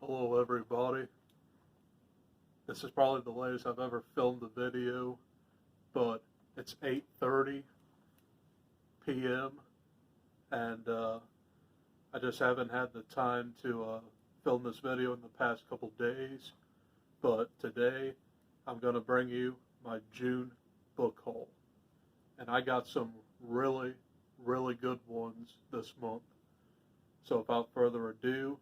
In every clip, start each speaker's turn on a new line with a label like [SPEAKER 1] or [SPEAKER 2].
[SPEAKER 1] Hello everybody. This is probably the latest I've ever filmed a video, but it's 8:30 p.m. and I just haven't had the time to film this video in the past couple days. But today I'm going to bring you my June book haul. And I got some really, really good ones this month. So without further ado,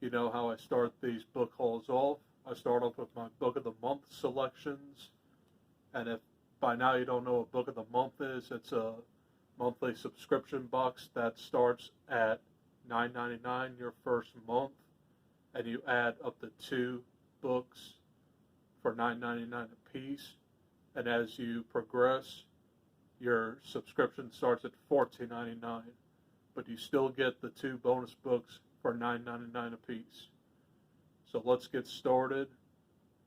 [SPEAKER 1] you know how I start these book hauls off. I start off with my book of the month selections. And if by now you don't know what book of the month is, it's a monthly subscription box that starts at $9.99 your first month. And you add up to 2 books for $9.99 a piece. And as you progress, your subscription starts at $14.99. But you still get the 2 bonus books for $9.99 a piece. So let's get started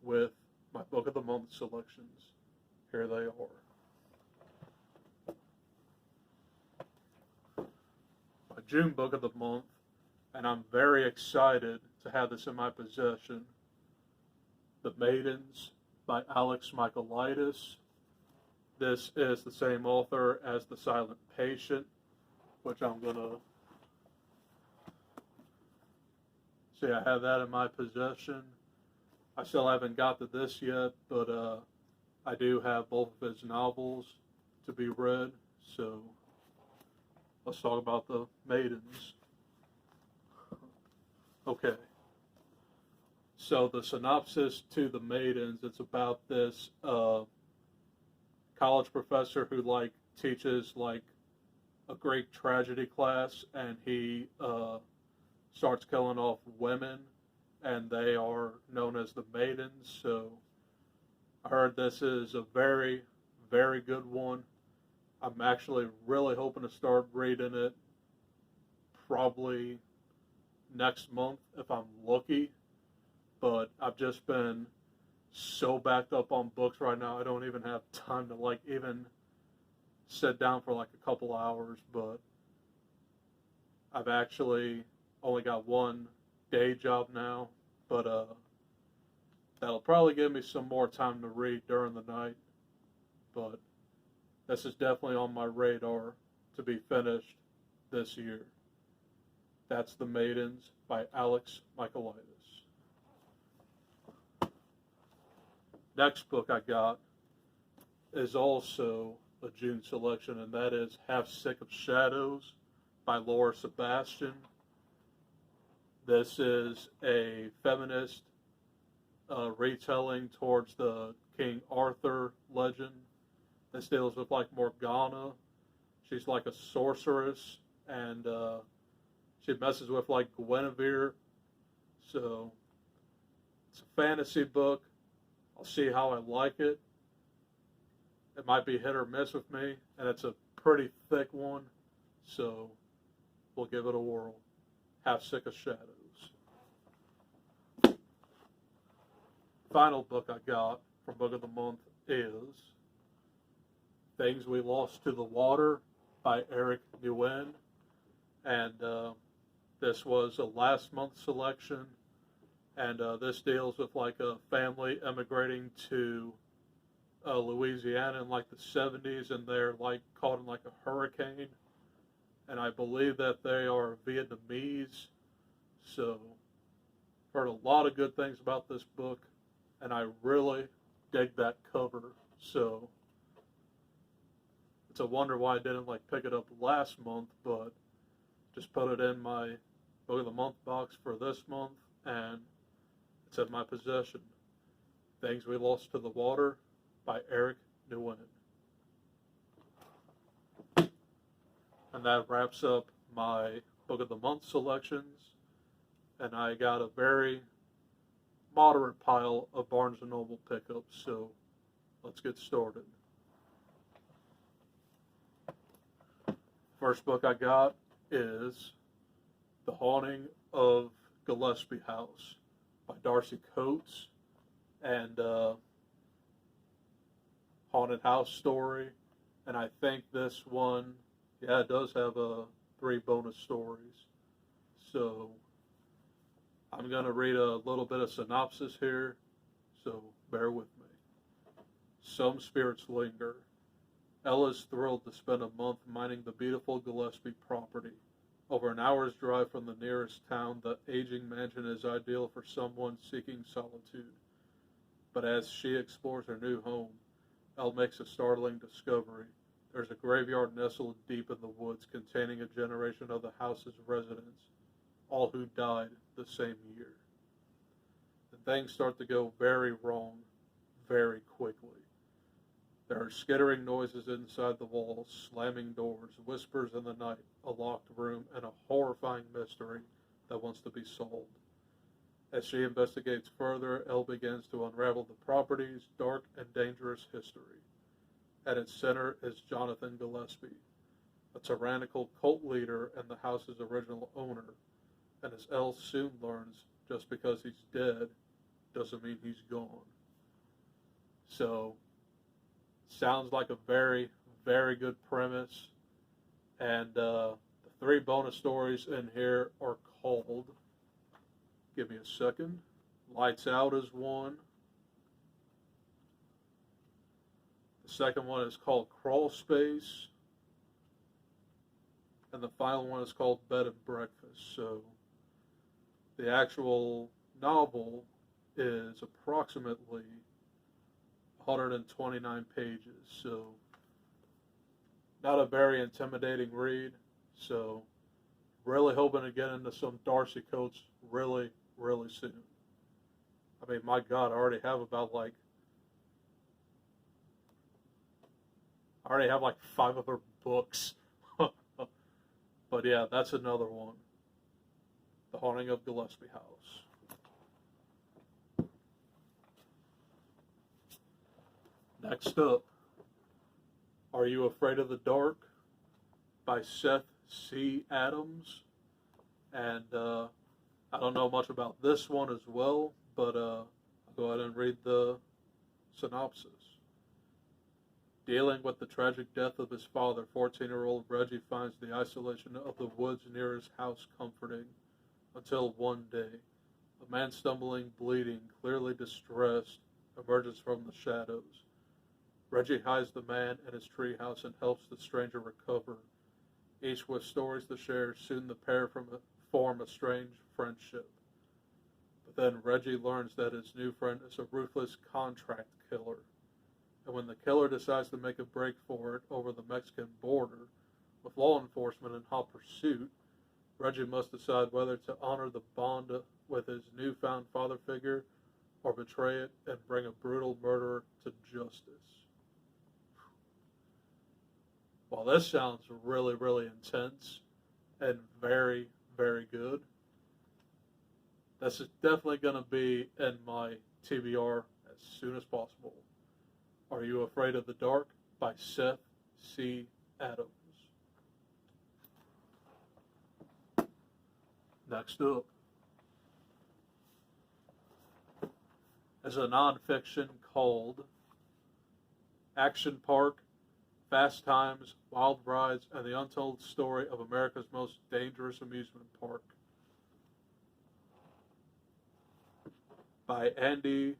[SPEAKER 1] with my book of the month selections. Here they are. My June book of the month, and I'm very excited to have this in my possession. The Maidens by Alex Michaelides. This is the same author as The Silent Patient, which I'm going to see. I have that in my possession. I still haven't got to this yet, but I do have both of his novels to be read. So let's talk about The Maidens. Okay. So the synopsis to The Maidens, it's about this college professor who teaches a Greek tragedy class, and he starts killing off women, and they are known as the Maidens. So I heard this is a very, very good one. I'm actually really hoping to start reading it probably next month if I'm lucky, but I've just been so backed up on books right now. I don't even have time to even sit down for a couple hours. But I've actually only got one day job now, but that'll probably give me some more time to read during the night. But this is definitely on my radar to be finished this year. That's The Maidens by Alex Michaelides. Next book I got is also a June selection, and that is Half Sick of Shadows by Laura Sebastian. This is a feminist retelling towards the King Arthur legend. This deals with Morgana. She's a sorceress, and she messes with Guinevere. So it's a fantasy book. I'll see how I like it. It might be hit or miss with me, and it's a pretty thick one, so we'll give it a whirl. Half Sick of Shadows. Final book I got from Book of the Month is Things We Lost to the Water by Eric Nguyen, and this was a last month selection, and this deals with a family emigrating to Louisiana in the 70s, and they're caught in a hurricane, and I believe that they are Vietnamese. So heard a lot of good things about this book, and I really dig that cover. So it's a wonder why I didn't pick it up last month, but just put it in my Book of the Month box for this month, and it's in my possession. Things We Lost to the Water by Eric Nguyen. And that wraps up my Book of the Month selections, and I got a very moderate pile of Barnes & Noble pickups, so let's get started. First book I got is The Haunting of Gillespie House by Darcy Coates, and haunted house story. And I think this one, yeah, it does have 3 bonus stories. So I'm I'm going to read a little bit of synopsis here, so bear with me. Some spirits linger. Ella's thrilled to spend a month mining the beautiful Gillespie property. Over an hour's drive from the nearest town, the aging mansion is ideal for someone seeking solitude. But as she explores her new home, Elle makes a startling discovery. There's a graveyard nestled deep in the woods containing a generation of the house's residents, all who died the same year. And things start to go very wrong very quickly. There are skittering noises inside the walls, slamming doors, whispers in the night, a locked room, and a horrifying mystery that wants to be solved. As she investigates further, Elle begins to unravel the property's dark and dangerous history. At its center is Jonathan Gillespie, a tyrannical cult leader and the house's original owner. And as Elle soon learns, just because he's dead doesn't mean he's gone. So, sounds like a very, very good premise. And the 3 bonus stories in here are called, give me a second, Lights Out is one. The second one is called Crawl Space. And the final one is called Bed and Breakfast. So the actual novel is approximately 129 pages. So not a very intimidating read. So really hoping to get into some Darcy Coates really, really soon. I mean, my God, I already have like 5 of her books. But yeah, that's another one. The Haunting of Gillespie House. Next up, Are You Afraid of the Dark? By Seth C. Adams. And I don't know much about this one as well, but I'll go ahead and read the synopsis. Dealing with the tragic death of his father, 14-year-old Reggie finds the isolation of the woods near his house comforting, until one day, a man stumbling, bleeding, clearly distressed, emerges from the shadows. Reggie hides the man in his treehouse and helps the stranger recover. Each with stories to share, soon the pair form a strange friendship. But then Reggie learns that his new friend is a ruthless contract killer. And when the killer decides to make a break for it over the Mexican border, with law enforcement in hot pursuit, Reggie must decide whether to honor the bond with his newfound father figure or betray it and bring a brutal murderer to justice. Well, this sounds really, really intense and very, very good. This is definitely going to be in my TBR as soon as possible. Are You Afraid of the Dark? By Seth C. Adams. Next up is a nonfiction called Action Park, Fast Times, Wild Rides, and the Untold Story of America's Most Dangerous Amusement Park by Andy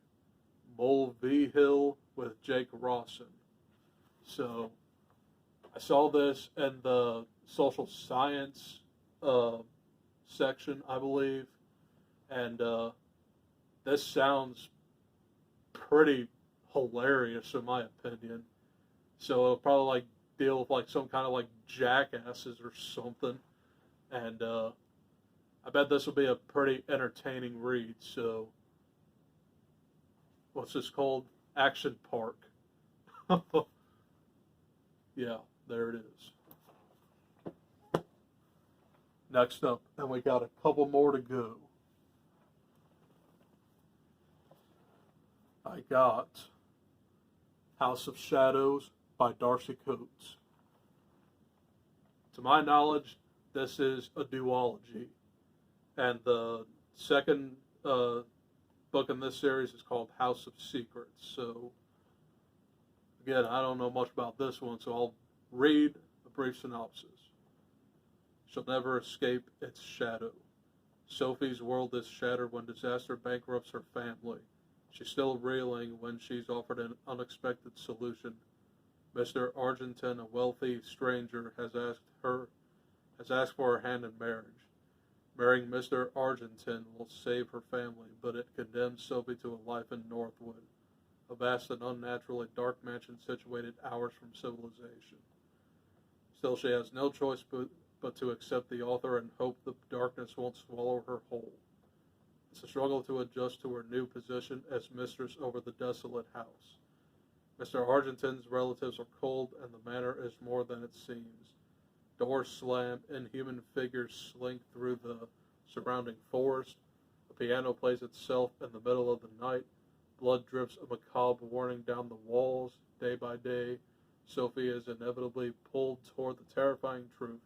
[SPEAKER 1] Mulvihill with Jake Rawson. So I saw this in the social science section, I believe, and this sounds pretty hilarious in my opinion. So it'll probably like deal with like some kind of like jackasses or something, and I bet this will be a pretty entertaining read. So what's this called? Action Park. Yeah, there it is. Next up, and we got a couple more to go. I got House of Shadows by Darcy Coates. To my knowledge, this is a duology, and the second book in this series is called House of Secrets. So again, I don't know much about this one, so I'll read a brief synopsis. She'll never escape its shadow. Sophie's world is shattered when disaster bankrupts her family. She's still reeling when she's offered an unexpected solution. Mr. Argenton, a wealthy stranger, has asked for her hand in marriage. Marrying Mr. Argenton will save her family, but it condemns Sophie to a life in Northwood, a vast and unnaturally dark mansion situated hours from civilization. Still, she has no choice but to accept the offer and hope the darkness won't swallow her whole. It's a struggle to adjust to her new position as mistress over the desolate house. Mr. Argenton's relatives are cold, and the manor is more than it seems. Doors slam, inhuman figures slink through the surrounding forest. A piano plays itself in the middle of the night. Blood drips a macabre warning down the walls. Day by day, Sophie is inevitably pulled toward the terrifying truth.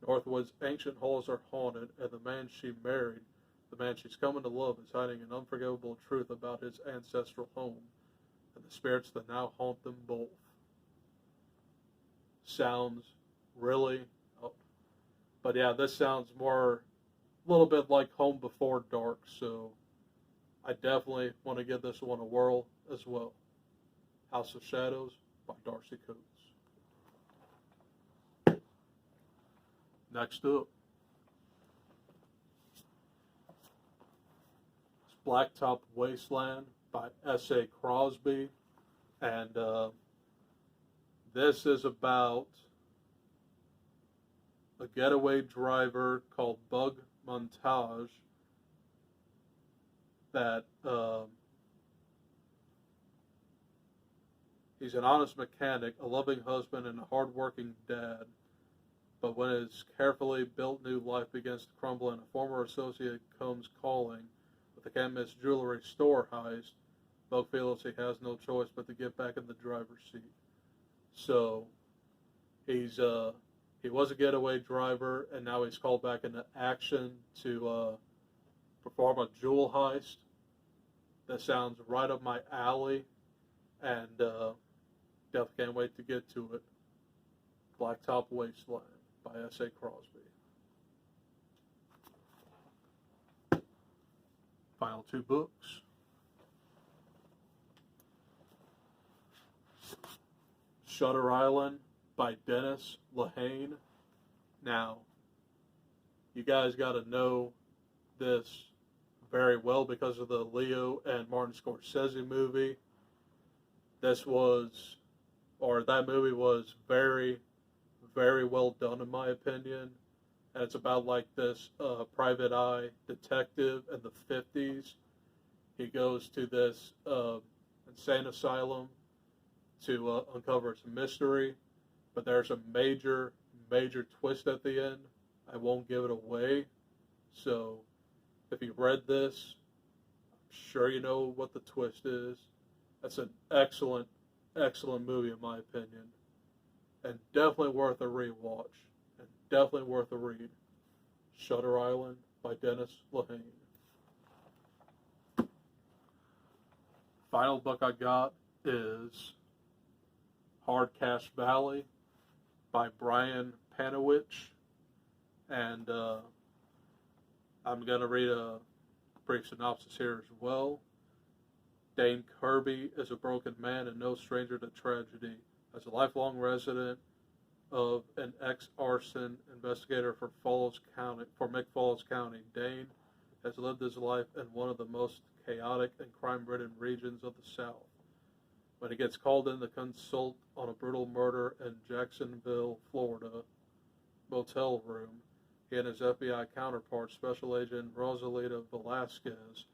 [SPEAKER 1] Northwood's ancient halls are haunted, and the man she married, the man she's coming to love, is hiding an unforgivable truth about his ancestral home and the spirits that now haunt them both. Sounds really, but yeah, this sounds more, a little bit like Home Before Dark, so I definitely want to give this one a whirl as well. House of Shadows by Darcy Coates. Next up, it's Blacktop Wasteland by S.A. Crosby, and this is about a getaway driver called Bug Montage that he's an honest mechanic, a loving husband, and a hard-working dad. But when his carefully built new life begins to crumble and a former associate comes calling with a can't-miss jewelry store heist, Bug feels he has no choice but to get back in the driver's seat. So he was a getaway driver, and now he's called back into action to perform a jewel heist. That sounds right up my alley, and definitely can't wait to get to it. Blacktop Wasteland by S.A. Crosby. Final two books. Shutter Island by Dennis Lehane. Now, you guys got to know this very well because of the Leo and Martin Scorsese movie. That movie was very, very well done in my opinion. And it's about like this private eye detective in the 50s. He goes to this insane asylum to uncover some mystery, but there's a major, major twist at the end. I won't give it away. So if you read this, I'm sure you know what the twist is. That's an excellent, excellent movie in my opinion. And definitely worth a rewatch. And definitely worth a read. Shutter Island by Dennis Lehane. Final book I got is Hard Cash Valley by Brian Panowich. And I'm going to read a brief synopsis here as well. Dane Kirby is a broken man and no stranger to tragedy. As a lifelong resident of an ex-arson investigator for McFalls County, Dane has lived his life in one of the most chaotic and crime-ridden regions of the South. When he gets called in to consult on a brutal murder in Jacksonville, Florida, motel room, he and his FBI counterpart, Special Agent Rosalita Velasquez,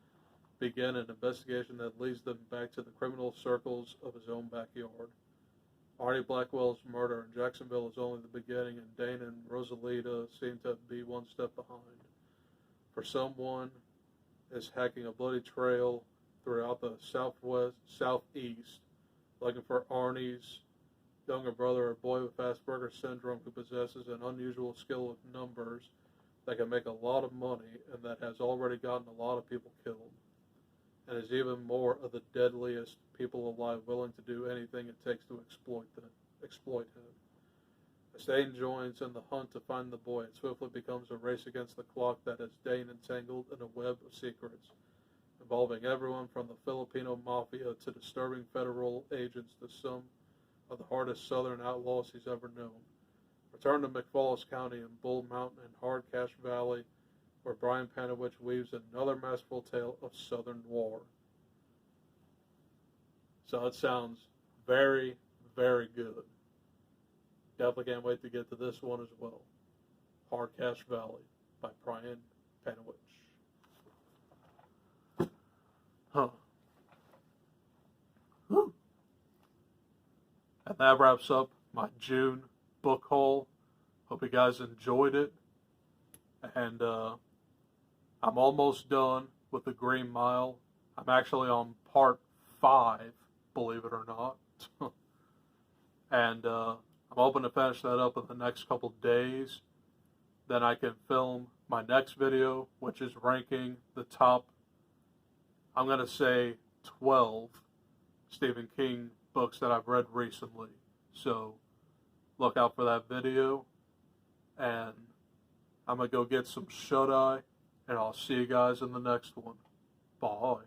[SPEAKER 1] begin an investigation that leads them back to the criminal circles of his own backyard. Arnie Blackwell's murder in Jacksonville is only the beginning, and Dane and Rosalita seem to be one step behind. For someone is hacking a bloody trail throughout the southeast, looking for Arnie's younger brother, a boy with Asperger's syndrome who possesses an unusual skill with numbers that can make a lot of money and that has already gotten a lot of people killed, and is even more of the deadliest people alive, willing to do anything it takes to exploit him. As Dane joins in the hunt to find the boy, it swiftly becomes a race against the clock that has Dane entangled in a web of secrets, involving everyone from the Filipino mafia to disturbing federal agents to some of the hardest southern outlaws he's ever known. Return to McFalls County in Bull Mountain and Hardcash Valley, where Brian Panowich weaves another masterful tale of southern noir. So it sounds very, very good. Definitely can't wait to get to this one as well. Hardcash Valley by Brian Panowich. And that wraps up my June book haul. Hope you guys enjoyed it. And I'm almost done with The Green Mile. I'm actually on part 5, believe it or not. And I'm hoping to finish that up in the next couple days. Then I can film my next video, which is ranking the top, I'm going to say 12 Stephen King books that I've read recently. So look out for that video. And I'm going to go get some shut-eye. And I'll see you guys in the next one. Bye.